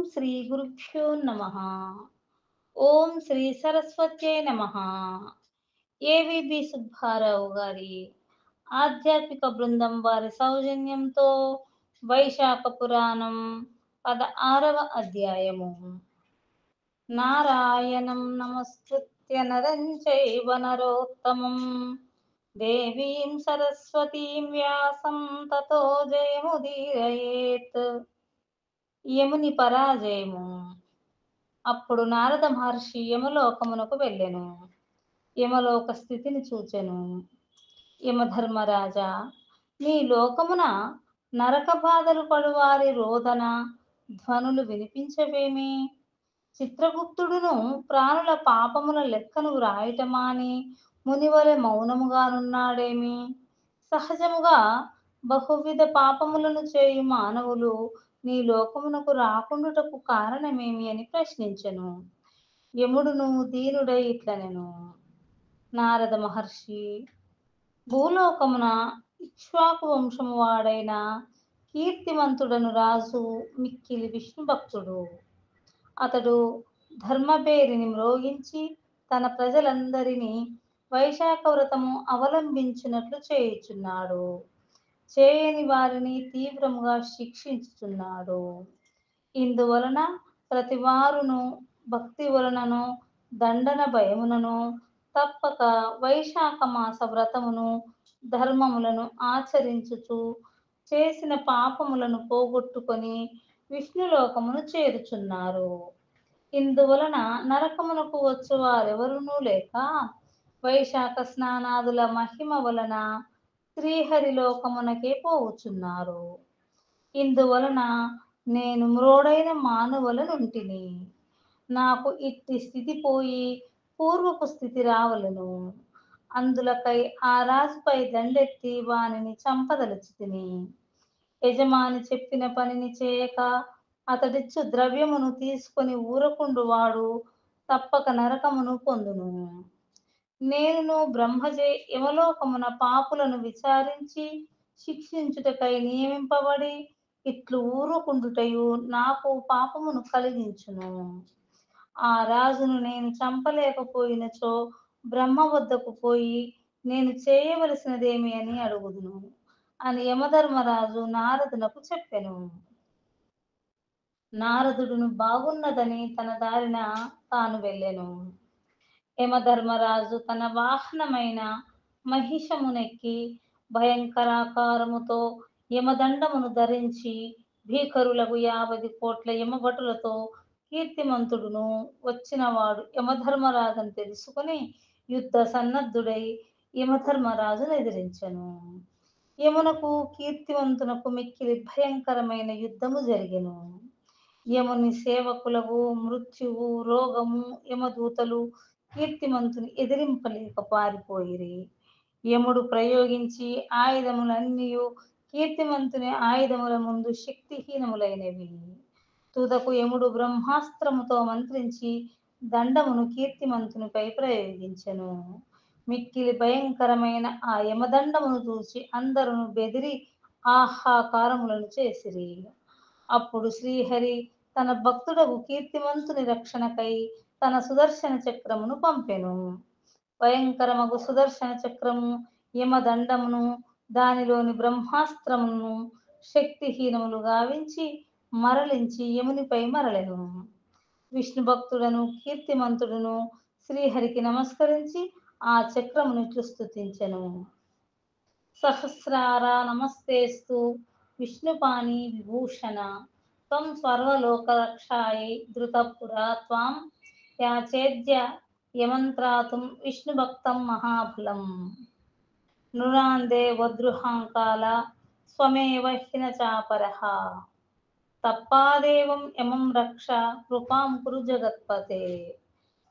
శ్రీ గురుభ్యో నమః. ఓం శ్రీ సరస్వత్యై నమః. ఏవిబి సుబ్బారావు గారి ఆధ్యాత్మిక బృందం వారి సౌజన్యంతో వైశాఖ పురాణం 16వ అధ్యాయము. నారాయణం నమస్కృత్య నరం చైవ నరోత్తమం దేవీం సరస్వతీం వ్యాసం తతో జయముదీరయేత్. యముని పరాజయము. అప్పుడు నారద మహర్షి యమలోకమునకు వెళ్ళెను. యమలోక స్థితిని చూచెను. యమధర్మరాజా, నీ లోకమున నరక బాధలు పడువారి రోదన ధ్వనులు వినిపించవేమి? చిత్రగుప్తుడును ప్రాణుల పాపముల లెక్కను వ్రాయటమాని మునివలె మౌనముగానున్నాడేమి? సహజముగా బహువిధ పాపములను చేయు మానవులు నీ లోకమునకు రాకుండుటకు కారణమేమి అని ప్రశ్నించెను. యముడును దీనుడై ఇట్లనెను. నారద మహర్షి, భూలోకమున ఇక్ష్వాకు వంశము వాడైన కీర్తిమంతుడను రాజు మిక్కిలి విష్ణు భక్తుడు. అతడు ధర్మబేరిని మ్రోగించి తన ప్రజలందరినీ వైశాఖ వ్రతము అవలంబించినట్లు చేయుచున్నాడు. చేయని వారిని తీవ్రముగా శిక్షించుచున్నాడు. ఇందువలన ప్రతివారును భక్తి వలనను దండన భయమునను తప్పక వైశాఖ మాస వ్రతమును ధర్మములను ఆచరించుచు చేసిన పాపములను పోగొట్టుకొని విష్ణులోకమును చేరుచున్నారు. ఇందువలన నరకమునకు వచ్చు వారెవరునూ లేక వైశాఖ స్నానాదుల మహిమ వలన శ్రీహరి లోకమునకే పోవుచున్నారు. ఇందువలన నేను మ్రోడైన మానవులనుంటిని. నాకు ఇట్టి స్థితి పోయి పూర్వపు స్థితి రావలెను. అందులకై ఆ రాజుపై దండెత్తి వానిని చంపదలచితిని. యజమాని చెప్పిన పనిని చేయక అతడిచ్చు ద్రవ్యమును తీసుకొని ఊరకుండు వాడు తప్పక నరకమును పొందును. నేనును బ్రహ్మచే యమలోకమున పాపులను విచారించి శిక్షించుటకై నియమింపబడి ఇట్లు ఊరుకుండుటయు నాకు పాపమును కలిగించును. ఆ రాజును నేను చంపలేకపోయినచో బ్రహ్మ వద్దకు పోయి నేను చేయవలసినదేమి అని అడుగుదును అని యమధర్మరాజు నారదునకు చెప్పెను. నారదుడును బాగున్నదని తన దారిన తాను వెళ్ళెను. యమధర్మరాజు తన వాహనమైన మహిషమునెక్కి భయంకరాకారముతో యమదండమును ధరించి భీకరులకు 50 కోట్ల యమభటులతో కీర్తిమంతుడును వచ్చినవాడు యమధర్మరాజును తెలుసుకుని యుద్ధ సన్నద్ధుడై యమధర్మరాజును ఎదిరించెను. యమునకు కీర్తివంతునకు మిక్కిలి భయంకరమైన యుద్ధము జరిగెను. యముని సేవకులకు మృత్యువు, రోగము, యమదూతలు కీర్తిమంతుని ఎదిరింపలేక పారిపోయిరి. యముడు ప్రయోగించి ఆయుధములన్నీయు కీర్తిమంతుని ఆయుధముల ముందు శక్తిహీనములైనవి. తుదకు యముడు బ్రహ్మాస్త్రముతో మంత్రించి దండమును కీర్తిమంతునిపై ప్రయోగించెను. మిక్కిలి భయంకరమైన ఆ యమదండమును చూసి అందరూ బెదిరి ఆహాకారములను చేసిరి. అప్పుడు శ్రీహరి తన భక్తుడకు కీర్తిమంతుని రక్షణకై తన సుదర్శన చక్రమును పంపెను. భయంకరమగు సుదర్శన చక్రము యమదండమును దానిలోని బ్రహ్మాస్త్రమును శక్తిహీనములు గావించి మరలించి యమునిపై మరలెను. విష్ణు భక్తుడను కీర్తిమంతుడును శ్రీహరికి నమస్కరించి ఆ చక్రమును ఇట్లు స్తుతించెను. సహస్రార నమస్తేస్తు విష్ణుపాణి విభూషణ త్వం సర్వలోకరక్షాయై ధృతపురా త్వాం యాచేద్య యమంత్రాతుం విష్ణుభక్తం మహాబలం. నృణాందే వద్రుహాంకాల స్వమేవ హిన చాపరః తప్పాదేవం యమం రక్ష కృపాం కురు జగత్పతే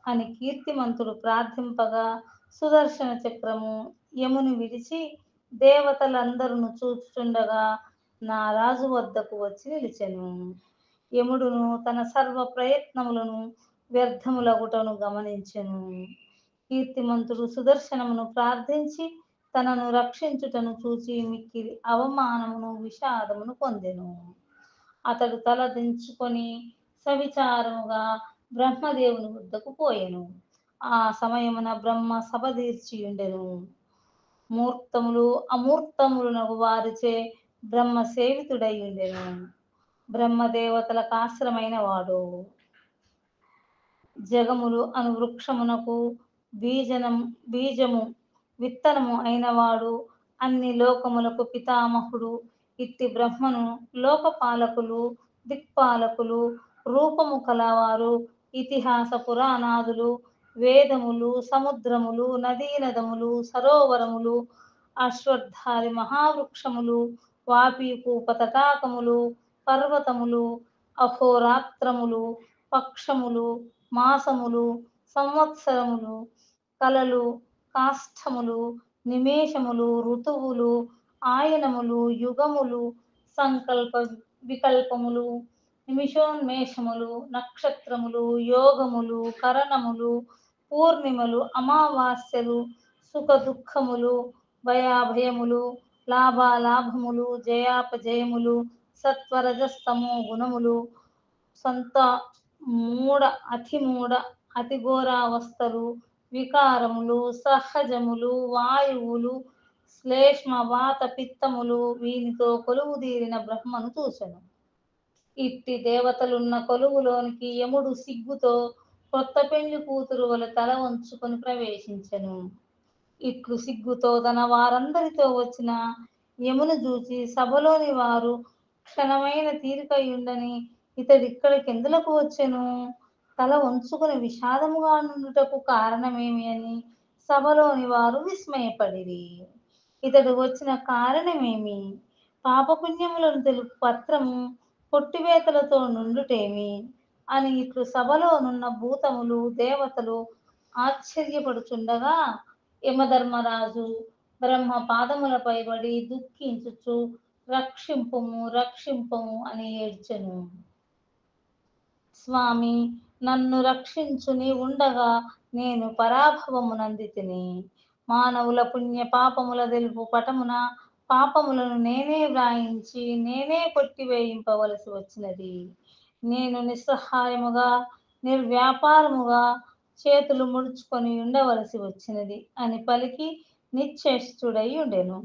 అని కీర్తిమంతుడు ప్రార్థింపగా సుదర్శన చక్రము యముని విడిచి దేవతలందరూ చూచుచుండగా నా రాజు వద్దకు వచ్చి నిలిచెను. యముడును తన సర్వ ప్రయత్నములను వ్యర్థములగుటను గమనించెను. కీర్తిమంతుడు సుదర్శనమును ప్రార్థించి తనను రక్షించుటను చూచి మిక్కిలి అవమానమును విషాదమును పొందెను. అతడు తల దించుకొని సవిచారముగా బ్రహ్మదేవుని వద్దకు పోయెను. ఆ సమయమున బ్రహ్మ సభ తీర్చియుండెను. మూర్తములు అమూర్తములునగు వారిచే బ్రహ్మ సేవితుడయ్యుండెను. బ్రహ్మదేవతలకు ఆశ్రమైన వాడు. జగములు అను వృక్షమునకు బీజము విత్తనము అయినవాడు, అన్ని లోకములకు పితామహుడు. ఇట్టి బ్రహ్మను లోకపాలకులు, దిక్పాలకులు, రూపము కలవారు, ఇతిహాస పురాణాదులు, వేదములు, సముద్రములు, నదీనదములు, సరోవరములు, అశ్వత్థాది మహావృక్షములు, వాపీకూప తటాకములు, పర్వతములు, అహోరాత్రములు, పక్షములు, మాసములు, సంవత్సరములు, కలలు, కాష్ఠములు, నిమేషములు, ఋతువులు, ఆయనములు, యుగములు, సంకల్ప వికల్పములు, నిమిషోన్మేషములు, నక్షత్రములు, యోగములు, కరణములు, పూర్ణిమలు, అమావాస్యలు, సుఖ దుఃఖములు, భయాభయములు, లాభాలాభములు, జయాపజయములు, సత్వరజస్తమో గుణములు, సంత మూఢ అతిమూఢ అతిఘోరావస్థలు, వికారములు, సహజములు, వాయువులు, శ్లేష్మ వాత పిత్తములు, వీనితో కొలువుదీరిన బ్రహ్మను చూసెను. ఇట్టి దేవతలున్న కొలువులోనికి యముడు సిగ్గుతో కొత్త పెండ్లి కూతురు వలె తల వంచుకొని ప్రవేశించెను. ఇట్లు సిగ్గుతో తన వారందరితో వచ్చిన యమును చూచి సభలోని వారు క్షణమైన తీరికయుండని ఇతడిక్కడికెందులకు వచ్చెను, తల వంచుకొని విషాదముగా నుండుటకు కారణమేమి అని సభలోని వారు విస్మయపడిరి. ఇతడు వచ్చిన కారణమేమి, పాపపుణ్యములను తెలుపు పత్రము కొట్టివేతలతో నుండుటేమి అని ఇట్లు సభలోనున్న భూతములు, దేవతలు ఆశ్చర్యపడుచుండగా, యమధర్మరాజు బ్రహ్మ పాదములపై పడి దుఃఖించుచు రక్షింపుము రక్షింపుము అని ఏడ్చెను. స్వామి, నన్ను రక్షించు, నీ ఉండగా నేను పరాభవము నందితిని. మానవుల పుణ్య పాపముల తెలుపు పటమున పాపములను నేనే వ్రాయించి నేనే కొట్టివేయింపవలసి వచ్చినది. నేను నిస్సహాయముగా నిర్వ్యాపారముగా చేతులు ముడుచుకొని ఉండవలసి వచ్చినది అని పలికి నిశ్చేష్టుడై ఉండెను.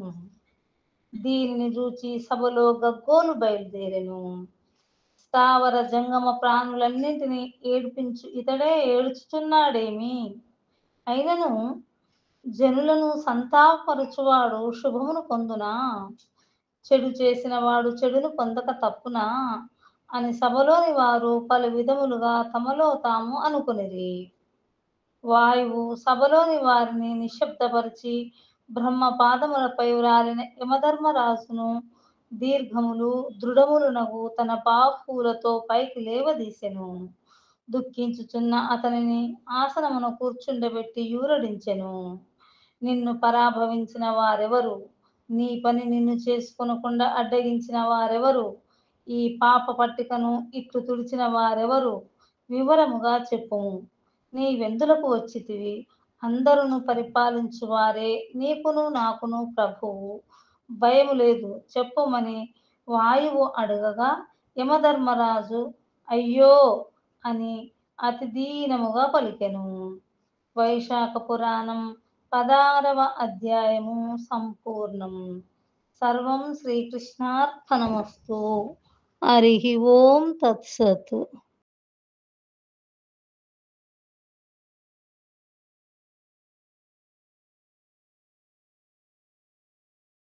దీనిని చూచి సభలో గగ్గోలు బయలుదేరెను. స్థావర జంగమ ప్రాణులన్నింటినీ ఏడిపించు ఇతడే ఏడుచుచున్నాడేమి, అయినను జనులను సంతాపపరచువాడు శుభమును పొందునా, చెడు చేసిన వాడు చెడును పొందక తప్పునా అని సభలోని వారు పలు విధములుగా తమలో తాము అనుకొనిరి. వాయువు సభలోని వారిని నిశ్శబ్దపరిచి బ్రహ్మ పాదములపై వ్రాలిన యమధర్మరాజును దీర్ఘములు దృఢములునగు తన బాహువులతో పైకి లేవదీసెను. దుఃఖించుచున్న అతనిని ఆసనమున కూర్చుండబెట్టి యూరడించెను. నిన్ను పరాభవించిన వారెవరు, నీ పని నిన్ను చేసుకొనకుండా అడ్డగించిన వారెవరు, ఈ పాప పట్టికను ఇట్లు తుడిచిన వారెవరు, వివరముగా చెప్పుము. నీవెందులకు వచ్చితివి, అందరును పరిపాలించు వారే నీకును నాకును ప్రభువు, భయము లేదు చెప్పుమని వాయువు అడగగా, యమధర్మరాజు అయ్యో అని అతి దీనముగా పలికెను. వైశాఖ పురాణం 16వ అధ్యాయము సంపూర్ణం. సర్వం శ్రీకృష్ణార్పణమస్తు. హరి ఓం తత్సత్.